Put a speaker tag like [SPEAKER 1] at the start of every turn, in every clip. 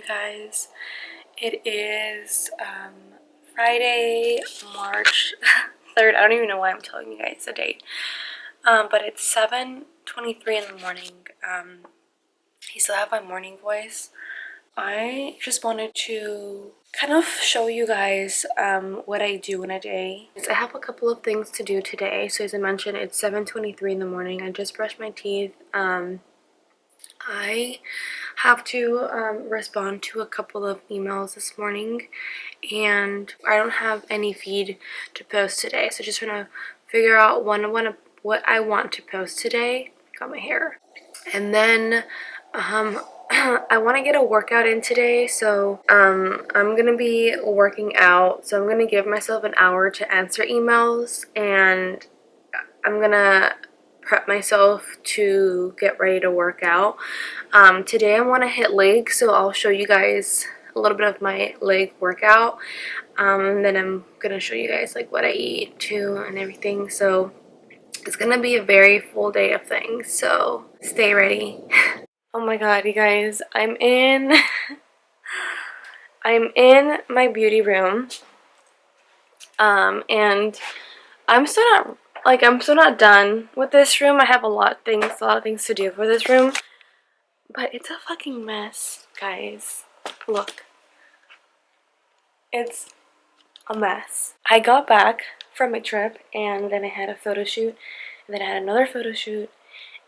[SPEAKER 1] guys. It is Friday, March 3rd. I don't even know why I'm telling you guys the date. But it's 7:23 in the morning. I still have my morning voice. I just wanted to kind of show you guys what I do in a day. I have a couple of things to do today. So as I mentioned, it's 7:23 in the morning. I just brushed my teeth. I have to respond to a couple of emails this morning, and I don't have any feed to post today, so just trying to figure out what I want to post today. Got my hair. And then I want to get a workout in today, so I'm gonna be working out. So I'm gonna give myself an hour to answer emails, and I'm gonna prep myself to get ready to work out. Today I want to hit legs, so I'll show you guys a little bit of my leg workout. And then I'm gonna show you guys like what I eat too and everything. So it's gonna be a very full day of things, so stay ready. Oh my god, you guys, I'm in my beauty room, and I'm still not done with this room. I have a lot of things to do for this room, but it's a fucking mess, guys. Look, it's a mess. I got back from my trip, and then I had a photo shoot, and then I had another photo shoot,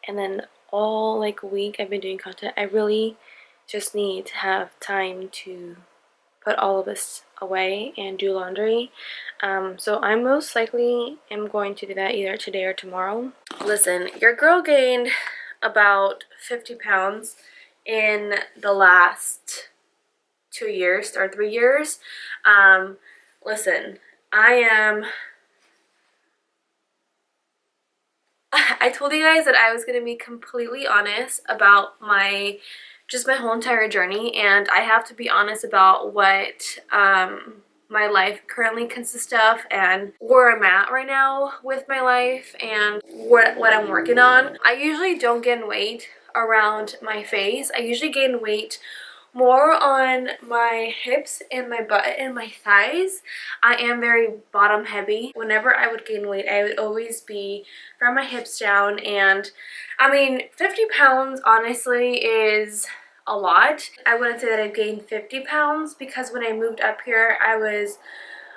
[SPEAKER 1] and then all like week I've been doing content. I really just need to have time to put all of this away and do laundry. So I most likely am going to do that either today or tomorrow. Listen, your girl gained about 50 pounds in the last 2 years or 3 years. Listen, I told you guys that I was going to be completely honest about my whole entire journey, and I have to be honest about what my life currently consists of and where I'm at right now with my life and what I'm working on. I usually don't gain weight around my face. I usually gain weight more on my hips and my butt and my thighs. I am very bottom heavy. Whenever I would gain weight, I would always be from my hips down, and I mean 50 pounds honestly is a lot. I wouldn't say that I've gained 50 pounds because when I moved up here I was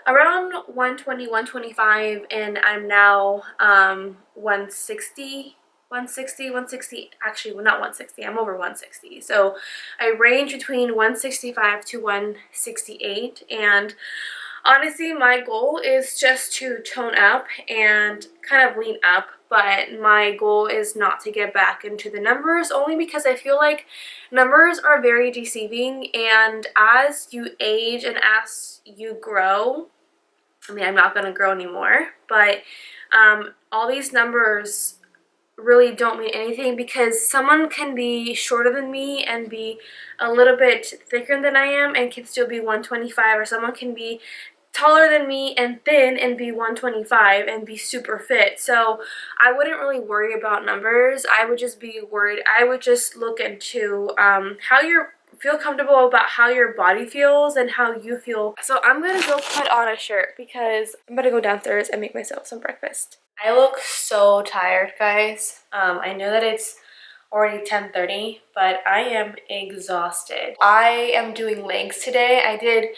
[SPEAKER 1] around 120, 125, and I'm now 160, actually, well, not 160, I'm over 160. So I range between 165 to 168, and honestly my goal is just to tone up and kind of lean up, but my goal is not to get back into the numbers, only because I feel like numbers are very deceiving, and as you age and as you grow, I mean, I'm not going to grow anymore, but all these numbers really don't mean anything, because someone can be shorter than me and be a little bit thicker than I am and can still be 125, or someone can be taller than me and thin and be 125 and be super fit. So I wouldn't really worry about numbers. I would just be worried. I would just look into how you feel comfortable about how your body feels and how you feel. So I'm gonna go put on a shirt because I'm gonna go downstairs and make myself some breakfast. I look so tired, guys. I know that it's already 10:30, but I am exhausted. I am doing legs today. I did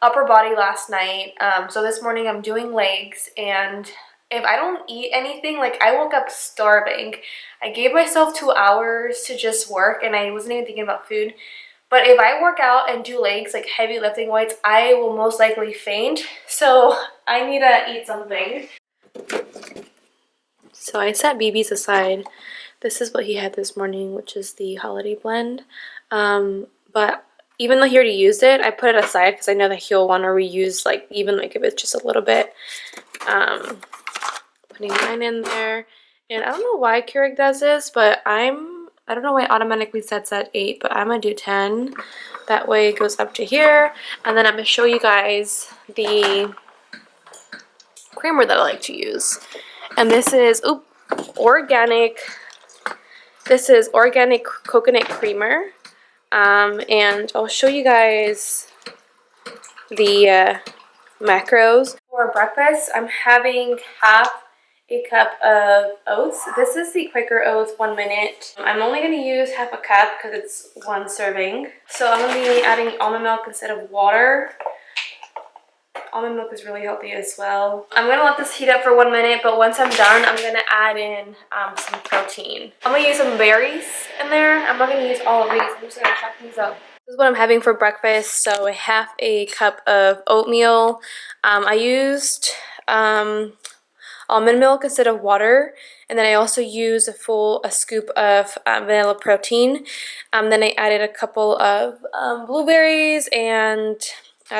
[SPEAKER 1] upper body last night, so this morning I'm doing legs, and if I don't eat anything, like I woke up starving. I gave myself 2 hours to just work, and I wasn't even thinking about food. But if I work out and do legs, like heavy lifting weights, I will most likely faint, so I need to eat something. So I set BB's aside. This is what he had this morning, which is the holiday blend. But even though he already used it, I put it aside because I know that he'll want to reuse, like, even like if it's just a little bit. Putting mine in there. And I don't know why Keurig does this, but I don't know why it automatically sets at 8, but I'm going to do 10. That way it goes up to here. And then I'm going to show you guys the creamer that I like to use. And this is organic. This is organic coconut creamer And I'll show you guys the macros. For breakfast, I'm having half a cup of oats. This is the Quaker Oats 1 minute. I'm only going to use half a cup because it's 1 serving. So I'm going to be adding almond milk instead of water. Almond milk is really healthy as well. I'm going to let this heat up for 1 minute, but once I'm done, I'm going to add in some protein. I'm going to use some berries in there. I'm not going to use all of these. I'm just going to chop these up. This is what I'm having for breakfast. So half a cup of oatmeal. I used almond milk instead of water, and then I also used a scoop of vanilla protein. Then I added a couple of blueberries and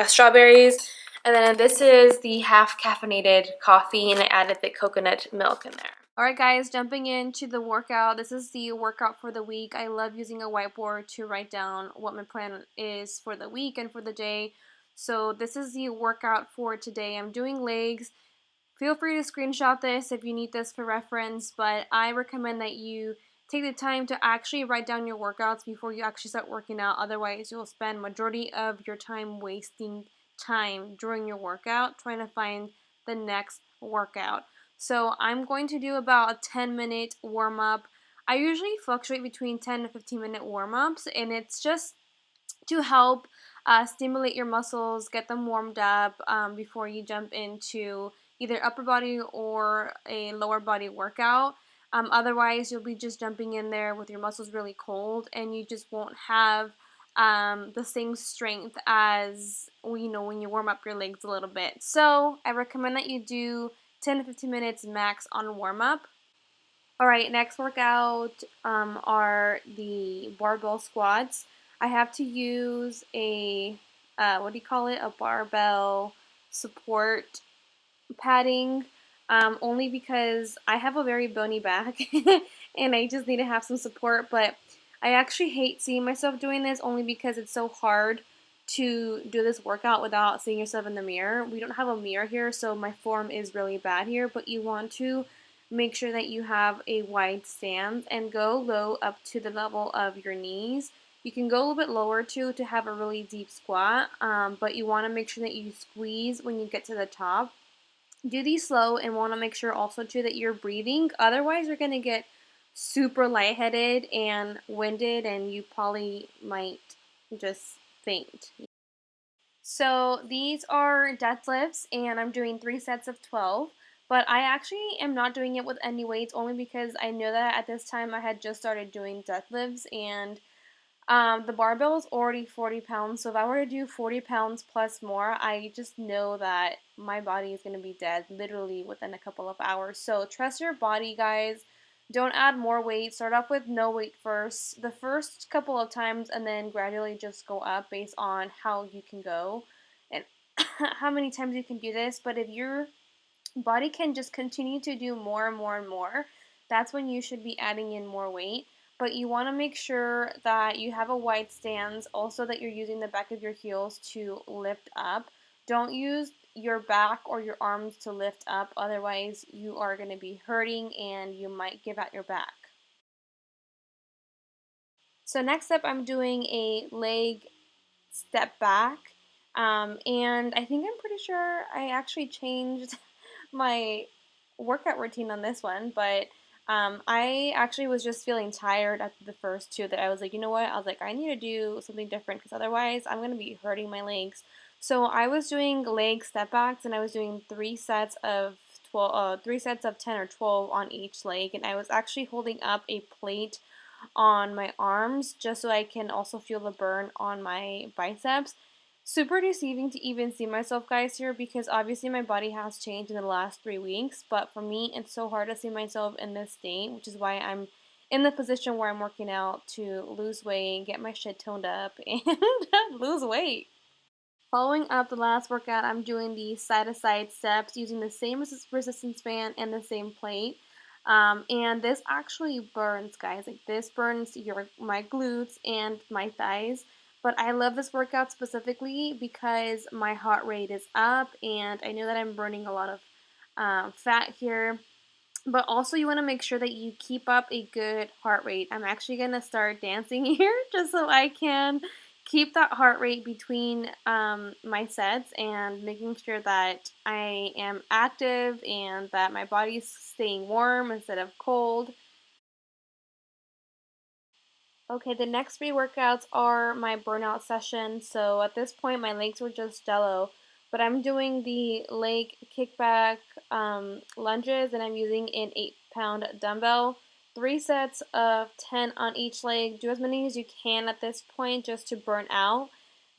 [SPEAKER 1] strawberries, and then this is the half caffeinated coffee, and I added the coconut milk in there. Alright guys, jumping into the workout. This is the workout for the week. I love using a whiteboard to write down what my plan is for the week and for the day. So this is the workout for today. I'm doing legs. Feel free to screenshot this if you need this for reference, but I recommend that you take the time to actually write down your workouts before you actually start working out. Otherwise, you'll spend majority of your time wasting time during your workout trying to find the next workout. So I'm going to do about a 10-minute warm-up. I usually fluctuate between 10 to 15-minute warm-ups, and it's just to help stimulate your muscles, get them warmed up before you jump into either upper body or a lower body workout. Otherwise, you'll be just jumping in there with your muscles really cold, and you just won't have the same strength as when you warm up your legs a little bit. So I recommend that you do 10 to 15 minutes max on warm up. Alright, next workout are the barbell squats. I have to use a, a barbell support padding, only because I have a very bony back and I just need to have some support, but I actually hate seeing myself doing this only because it's so hard to do this workout without seeing yourself in the mirror. We don't have a mirror here, so my form is really bad here, but you want to make sure that you have a wide stance and go low up to the level of your knees. You can go a little bit lower too to have a really deep squat, but you want to make sure that you squeeze when you get to the top. Do these slow and want to make sure also too that you're breathing. Otherwise, you're going to get super lightheaded and winded, and you probably might just faint. So these are deadlifts, and I'm doing 3 sets of 12. But I actually am not doing it with any weights only because I know that at this time I had just started doing deadlifts, and the barbell is already 40 pounds, so if I were to do 40 pounds plus more, I just know that my body is going to be dead literally within a couple of hours. So trust your body, guys. Don't add more weight. Start off with no weight first, the first couple of times, and then gradually just go up based on how you can go and how many times you can do this. But if your body can just continue to do more and more and more, that's when you should be adding in more weight. But you want to make sure that you have a wide stance, also that you're using the back of your heels to lift up. Don't use your back or your arms to lift up, otherwise you are going to be hurting and you might give out your back. So next up, I'm doing a leg step back, and I think I'm pretty sure I actually changed my workout routine on this one, but I actually was just feeling tired after the first two that I was like, you know what? I was like, I need to do something different because otherwise I'm going to be hurting my legs. So I was doing leg step backs, and I was doing 3 sets of 3 sets of 10 or 12 on each leg, and I was actually holding up a plate on my arms just so I can also feel the burn on my biceps. Super deceiving to even see myself, guys, here, because obviously my body has changed in the last 3 weeks, but for me it's so hard to see myself in this state, which is why I'm in the position where I'm working out to lose weight, get my shit toned up, and lose weight. Following up the last workout, I'm doing the side-to-side steps using the same resistance band and the same plate. And this actually burns, guys. Like, this burns my glutes and my thighs. But I love this workout specifically because my heart rate is up, and I know that I'm burning a lot of fat here. but also you want to make sure that you keep up a good heart rate. I'm actually going to start dancing here just so I can keep that heart rate between my sets and making sure that I am active and that my body's staying warm instead of cold. Okay, the next 3 workouts are my burnout session. So at this point, my legs were just jello, but I'm doing the leg kickback lunges, and I'm using an 8-pound dumbbell. 3 sets of 10 on each leg. Do as many as you can at this point just to burn out.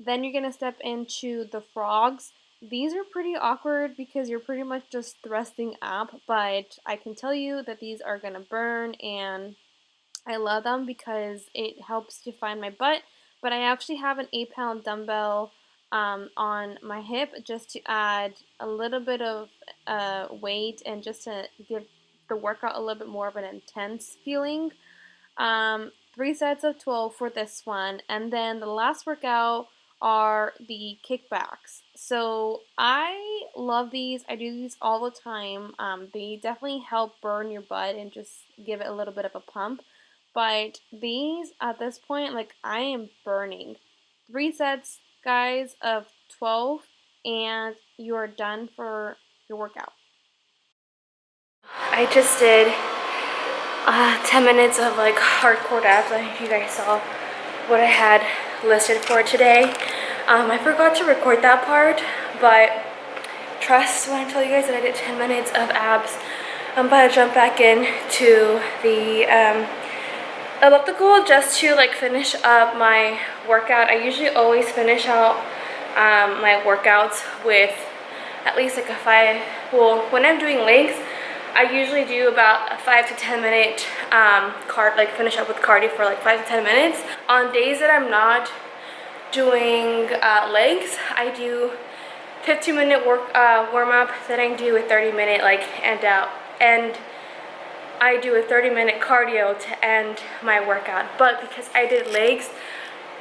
[SPEAKER 1] Then you're gonna step into the frogs. These are pretty awkward because you're pretty much just thrusting up, but I can tell you that these are gonna burn, and I love them because it helps define my butt, but I actually have an 8-pound dumbbell on my hip just to add a little bit of weight and just to give the workout a little bit more of an intense feeling. 3 sets of 12 for this one, and then the last workout are the kickbacks. So I love these. I do these all the time. They definitely help burn your butt and just give it a little bit of a pump. But these, at this point, like, I am burning. 3 sets, guys, of 12, and you are done for your workout. I just did 10 minutes of like hardcore abs. I think you guys saw what I had listed for today. I forgot to record that part, but trust when I tell you guys that I did 10 minutes of abs. I'm about to jump back into the elliptical just to like finish up my workout. I usually always finish out my workouts with at least like a 5, well, when I'm doing legs, I usually do about a 5 to 10 minute finish up with cardio for like 5 to 10 minutes. On days that I'm not doing legs, I do 15-minute warm up, then I do a 30-minute like end out, and I do a 30-minute cardio to end my workout. But because I did legs,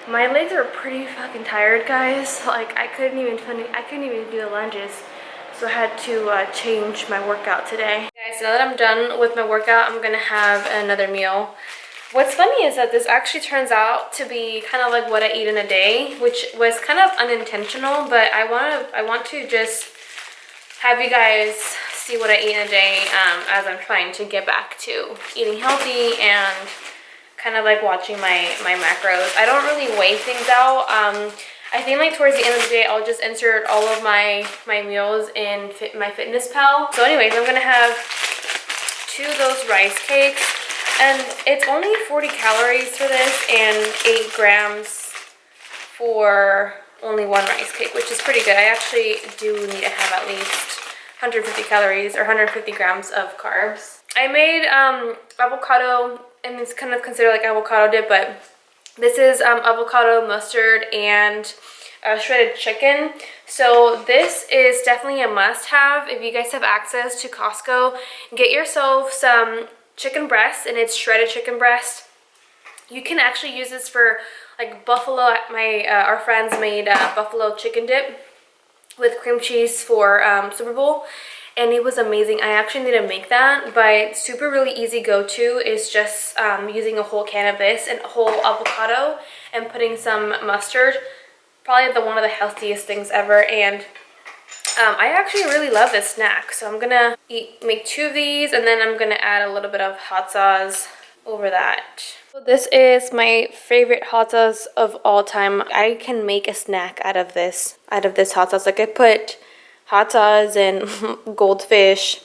[SPEAKER 1] my legs are pretty fucking tired, guys. Like I couldn't even do the lunges. So I had to change my workout today. Guys, now that I'm done with my workout, I'm gonna have another meal. What's funny is that this actually turns out to be kind of like what I eat in a day, which was kind of unintentional, but I want to just have you guys see what I eat in a day as I'm trying to get back to eating healthy and kind of like watching my macros. I don't really weigh things out. I think like towards the end of the day, I'll just insert all of my meals in my Fitness Pal. So anyways, I'm gonna have 2 of those rice cakes, and it's only 40 calories for this and 8 grams for only 1 rice cake, which is pretty good. I actually do need to have at least 150 calories or 150 grams of carbs. I made avocado, and it's kind of considered like avocado dip, but this is avocado, mustard, and shredded chicken. So this is definitely a must-have. If you guys have access to Costco, get yourself some chicken breast, and it's shredded chicken breast. You can actually use this for like buffalo. Our friends made buffalo chicken dip with cream cheese for Super Bowl, and it was amazing. I actually need to make that, but super really easy go-to is just using a whole can of this and a whole avocado and putting some mustard. Probably one of the healthiest things ever, and I actually really love this snack. So I'm gonna make 2 of these, and then I'm gonna add a little bit of hot sauce over that. So this is my favorite hot sauce of all time. I can make a snack out of this hot sauce. Like I put hot sauce and goldfish.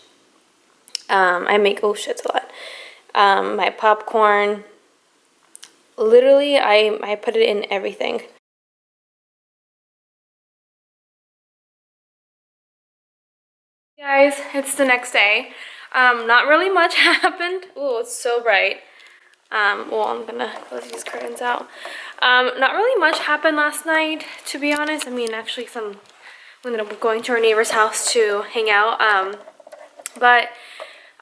[SPEAKER 1] I make, oh shit, it's a lot. My popcorn. Literally, I put it in everything. Guys, it's the next day. Not really much happened. Oh, it's so bright. Well, I'm gonna close these curtains out. Not really much happened last night, to be honest. I mean, actually, we ended up going to our neighbor's house to hang out. But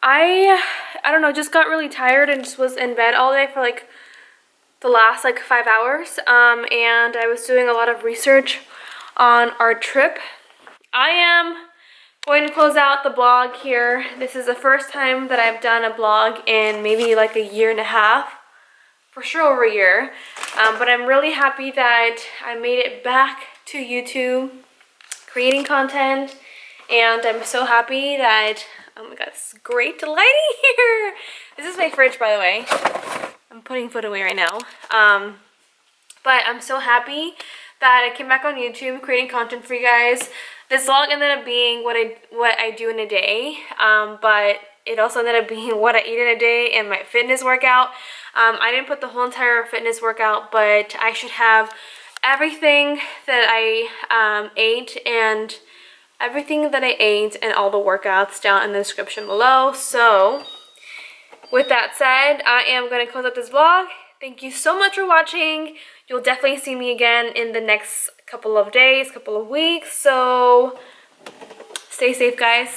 [SPEAKER 1] I don't know, just got really tired and just was in bed all day for like the last like 5 hours. And I was doing a lot of research on our trip. I am Going to close out the blog here. This is the first time that I've done a blog in maybe like a year and a half. For sure over a year. But I'm really happy that I made it back to YouTube, creating content. And I'm so happy that, oh my god, this is great lighting here. This is my fridge, by the way. I'm putting food away right now. But I'm so happy that I came back on YouTube creating content for you guys. This vlog ended up being what I do in a day, but it also ended up being what I eat in a day and my fitness workout. I didn't put the whole entire fitness workout, but I should have everything that I ate and all the workouts down in the description below. So with that said, I am going to close up this vlog. Thank you so much for watching. You'll definitely see me again in the next couple of days, couple of weeks. So stay safe, guys.